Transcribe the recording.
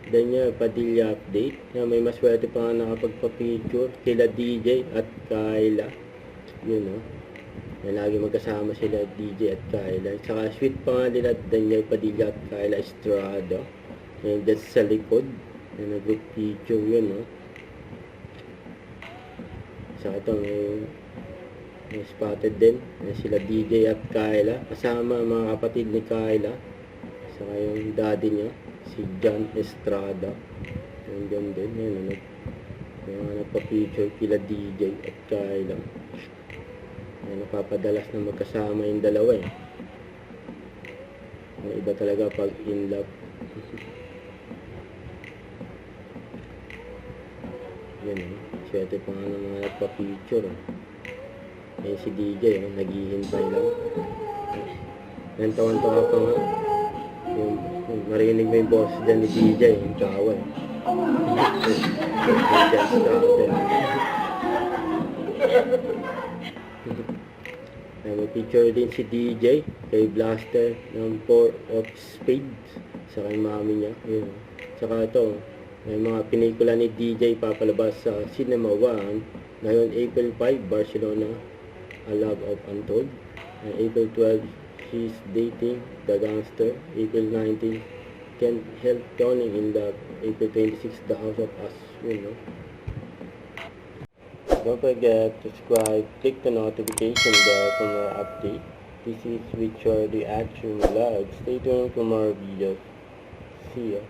Daniel Padilla update. Yan, may maswerte pa nga nakapagpa-picture kila DJ at Kyla. Yun, no? Yan, lagi magkasama sila DJ at Kyla. Saka sweet pa nga nila Daniel Padilla at Kyla Estrada. Yan, dyan sa likod. Yan, nag-group picture yun, no? Saka ito, may spotted din. Yan, sila DJ at Kyla. Kasama ang mga kapatid ni Kyla. Saka yung daddy niya, si John Estrada. Yan din. Yan, nagpa-picture kila DJ at Kyla. Yan, napapadalas na magkasama yung dalawa eh. Yan, iba talaga pag in love. Yan eh. Swerte pa nga ng mga nagpa-picture eh. Yan si DJ eh. Naghihintay lang. Yan, tawan-tawa pa nga. Yung marinig mo yung boss dyan ni DJ, yung tawa eh. May picture din si DJ kay Blaster ng 4 of Spades sa kay mami niya. Yun. Saka ito, may mga pinikula ni DJ papalabas sa Cinema 1 ngayon April 5, Barcelona, A Love of Untold. April 12, She's Dating the Gangster. April 19, Can't Help Falling in Love. April 26, The House of Us. You know. Don't forget to subscribe, click the notification bell for more updates. This is Richard the Action Vlog. Stay tuned for more videos. See ya.